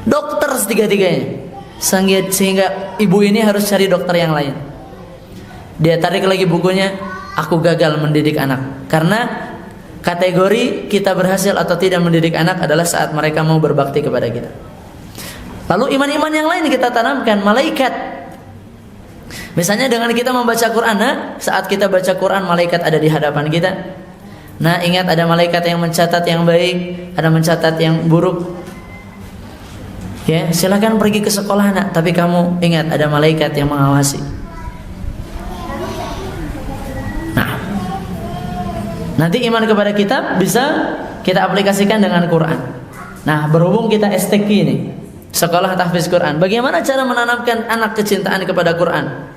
dokter setiga-tiganya. Sehingga ibu ini harus cari dokter yang lain. Dia tarik lagi bukunya, aku gagal mendidik anak. Karena kategori kita berhasil atau tidak mendidik anak adalah saat mereka mau berbakti kepada kita. Lalu iman-iman yang lain kita tanamkan, malaikat. Misalnya dengan kita membaca Quran, saat kita baca Quran malaikat ada di hadapan kita. Nah, ingat ada malaikat yang mencatat yang baik, ada mencatat yang buruk. Ya, silakan pergi ke sekolah nak, tapi kamu ingat ada malaikat yang mengawasi. Nah, nanti iman kepada kitab bisa kita aplikasikan dengan Quran. Nah, berhubung kita STQ ini, sekolah tahfiz Quran, bagaimana cara menanamkan anak kecintaan kepada Quran?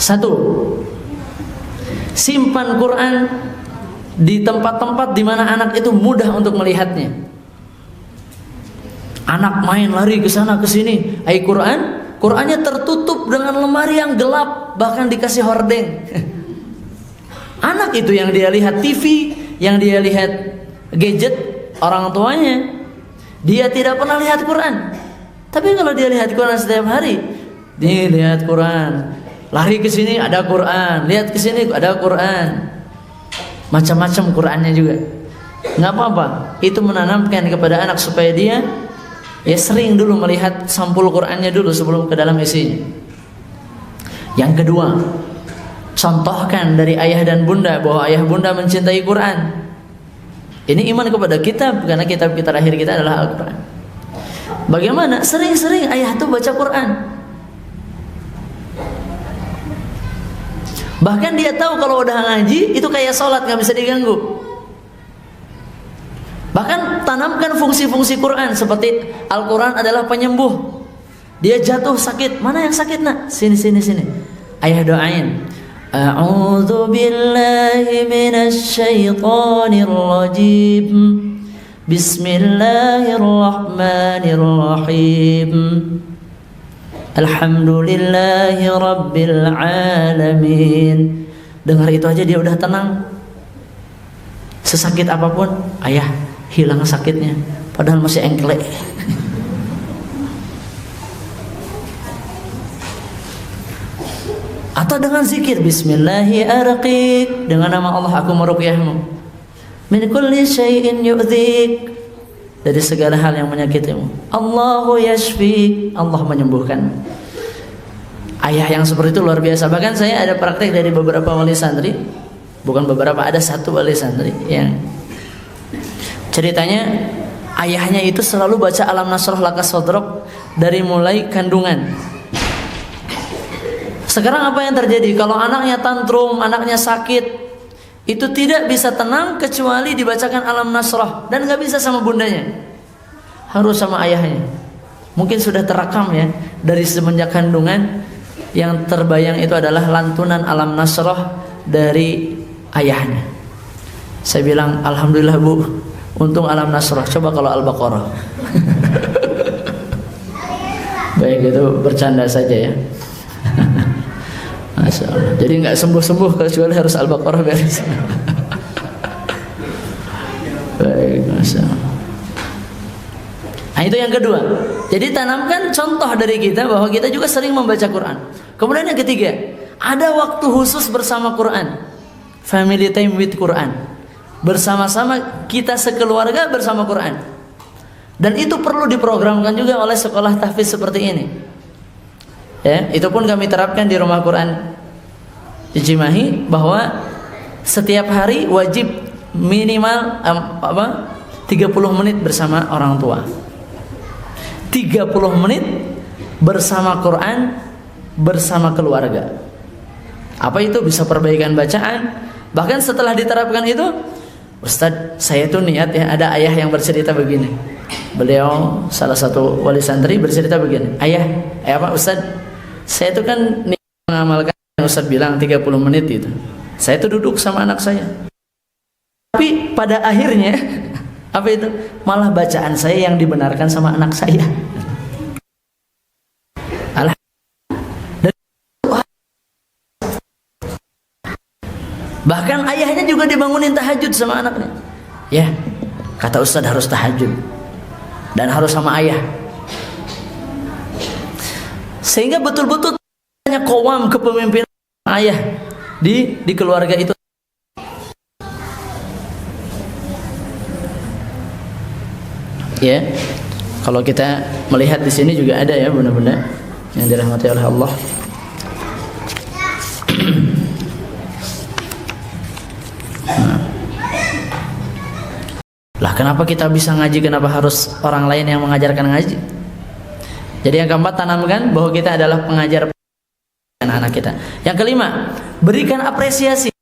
Satu, simpan Quran di tempat-tempat di mana anak itu mudah untuk melihatnya. Anak main lari ke sana ke sini, Qurannya tertutup dengan lemari yang gelap, bahkan dikasih hordeng. Anak itu yang dia lihat TV, yang dia lihat gadget orang tuanya, dia tidak pernah lihat Quran. Tapi kalau dia lihat Quran setiap hari, dia lihat Quran, lari ke sini ada Quran, lihat ke sini ada Quran, macam-macam Qurannya juga. Nggak apa-apa, itu menanamkan kepada anak supaya dia sering dulu melihat sampul Qurannya dulu sebelum ke dalam isinya. Yang kedua, contohkan dari ayah dan bunda bahwa ayah bunda mencintai Quran. Ini iman kepada kitab, karena kitab kita terakhir kita adalah Al-Quran. Bagaimana? Sering-sering ayah tuh baca Quran. Bahkan dia tahu kalau udah ngaji itu kayak sholat, gak bisa diganggu. Bahkan tanamkan fungsi-fungsi Quran, seperti Al-Quran adalah penyembuh. Dia jatuh sakit, mana yang sakit nak? Sini. Ayah doain. A'udzu billahi minasy syaithanir rajim. Bismillahirrahmanirrahim. Alhamdulillahi rabbil alamin. Dengar itu aja dia udah tenang. Sesakit apapun, ayah hilang sakitnya, padahal masih engklek. Atau dengan zikir Bismillahirrahmanirrahim, dengan nama Allah aku meruqyahmu. Min kulli syai'in yu'dzik, dari segala hal yang menyakitimu. Allahu yashfi, Allah menyembuhkan. Ayah yang seperti itu luar biasa. Bahkan saya ada praktek dari beberapa wali santri, bukan beberapa, ada satu wali santri yang ceritanya ayahnya itu selalu baca Alam Nasrah Laka Sodrok dari mulai kandungan. Sekarang apa yang terjadi? Kalau anaknya tantrum, anaknya sakit, itu tidak bisa tenang kecuali dibacakan Alam Nasrah, dan gak bisa sama bundanya, harus sama ayahnya. Mungkin sudah terekam ya, dari semenjak kandungan yang terbayang itu adalah lantunan Alam Nasrah dari ayahnya. Saya bilang alhamdulillah bu, untung Alam Nasrah, coba kalau Al-Baqarah. Baik, itu bercanda saja ya. Masya Allah. Jadi nggak sembuh-sembuh kecuali harus Al-Baqarah beres. Baik, Masya Allah. Nah itu yang kedua. Jadi tanamkan contoh dari kita bahwa kita juga sering membaca Quran. Kemudian yang ketiga, ada waktu khusus bersama Quran. Family time with Quran. Bersama-sama kita sekeluarga bersama Quran. Dan itu perlu diprogramkan juga oleh sekolah tahfiz seperti ini. Ya, itu pun kami terapkan di Rumah Quran di Cimahi, bahwa setiap hari wajib minimal 30 menit bersama orang tua. 30 menit bersama Quran bersama keluarga. Apa itu? Bisa perbaikan bacaan. Bahkan setelah diterapkan itu, Ustadz, saya tuh niat ya, ada ayah yang bercerita begini. Beliau salah satu wali santri bercerita begini. Ayah apa Ustadz, saya tuh kan niat mengamalkan yang Ustadz bilang 30 menit itu. Saya tuh duduk sama anak saya. Tapi pada akhirnya apa itu? Malah bacaan saya yang dibenarkan sama anak saya. Bahkan ayahnya juga dibangunin tahajud sama anaknya. Ya, kata Ustadz harus tahajud. dan harus sama ayah. Sehingga betul-betul hanya qawam kepemimpinan ayah di keluarga itu. Ya, kalau kita melihat di sini juga ada ya bunda-bunda yang dirahmati oleh Allah. Lah kenapa kita bisa ngaji, kenapa harus orang lain yang mengajarkan ngaji? Jadi yang keempat, tanamkan bahwa kita adalah pengajar anak-anak kita. Yang kelima, berikan apresiasi.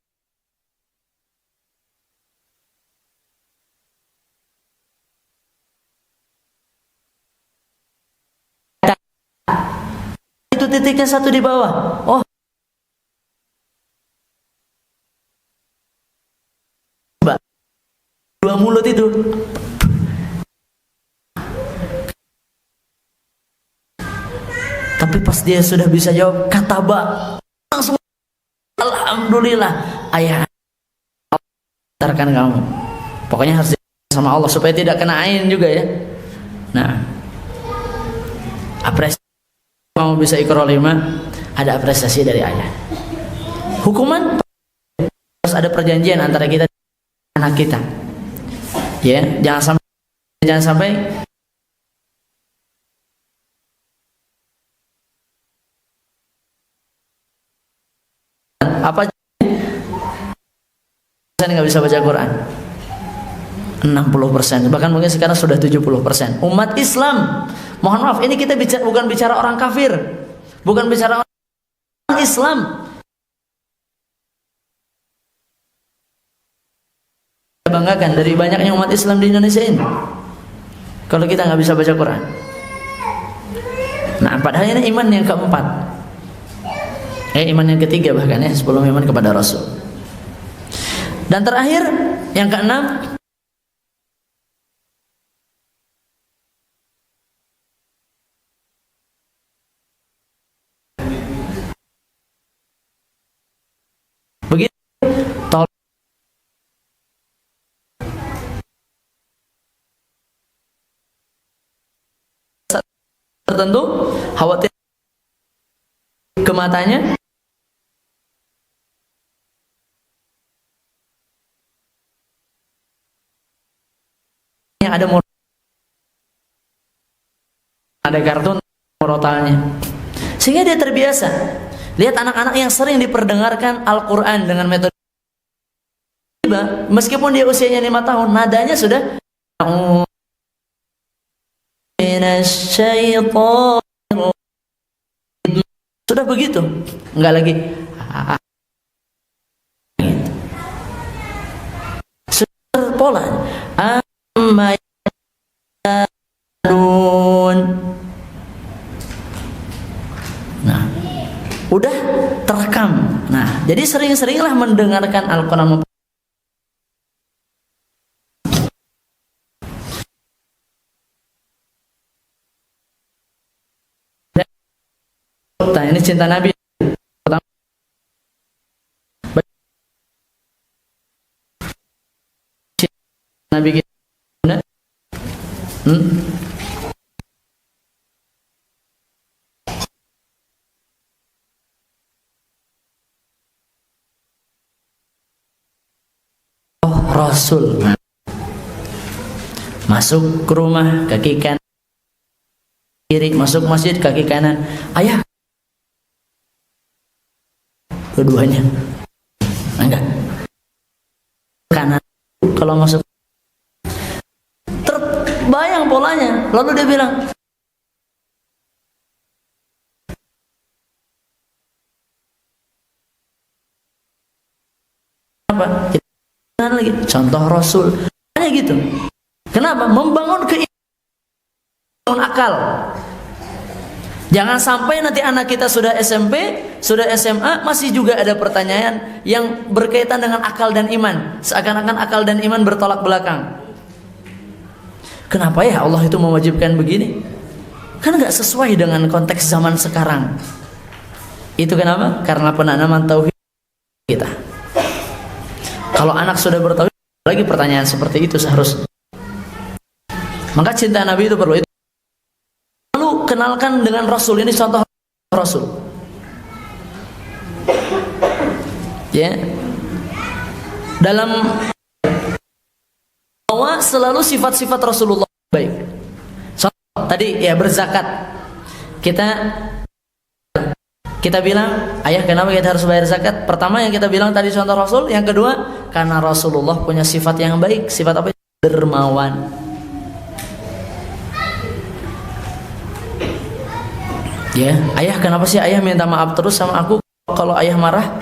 Itu titiknya satu di bawah. Oh, dua mulut itu. Tapi pas dia sudah bisa jawab kataba, langsung alhamdulillah, ayah antarkan kamu. Pokoknya harus sama Allah supaya tidak kena ain juga ya. Nah, apresiasi kamu bisa Iqra 5, ada apresiasi dari ayah. Hukuman harus ada perjanjian antara kita dan anak kita. Ya, jangan sampai apa saya nggak bisa baca Quran 60%, bahkan mungkin sekarang sudah 70%. Umat Islam, mohon maaf, ini kita bukan bicara orang kafir, bukan bicara orang Islam. Banggakan dari banyaknya umat Islam di Indonesia ini kalau kita nggak bisa baca Quran. Nah, padahal ini iman yang keempat, iman yang ketiga bahkan ya, sebelum iman kepada Rasul. Dan terakhir yang keenam, begitu tertentu khawatir ke matanya, yang ada kartun morotalnya, sehingga dia terbiasa. Lihat anak-anak yang sering diperdengarkan Al-Quran dengan metode, meskipun dia usianya 5 tahun, nadanya sudah sudah begitu, enggak lagi sudah pola nah, udah terekam. Nah, jadi sering-seringlah mendengarkan Al-Quran. Nah, ini cinta Nabi. Nabi kita. Rasul masuk ke rumah kaki kanan kiri, masuk masjid kaki kanan ayah, keduanya enggak kanan. Kalau masuk terbayang polanya, lalu dia bilang apa lagi, contoh Rasul hanya gitu. Kenapa? Membangun keimanan, akal. Jangan sampai nanti anak kita sudah SMP, sudah SMA, masih juga ada pertanyaan yang berkaitan dengan akal dan iman, seakan-akan akal dan iman bertolak belakang. Kenapa ya Allah itu mewajibkan begini? Kan nggak sesuai dengan konteks zaman sekarang. Itu kenapa? Karena penanaman tauhid kita. Kalau anak sudah bertauhid, lagi pertanyaan seperti itu seharusnya. Maka cinta Nabi itu perlu. Lalu kenalkan dengan Rasul, ini contoh Rasul. Ya. Dalam bahwa selalu sifat-sifat Rasulullah baik. Contoh tadi ya berzakat. Kita bilang, ayah kenapa kita harus bayar zakat? Pertama yang kita bilang tadi contoh Rasul, yang kedua karena Rasulullah punya sifat yang baik. Sifat apa? Dermawan. Ya, ayah kenapa sih ayah minta maaf terus sama aku? Kalau ayah marah,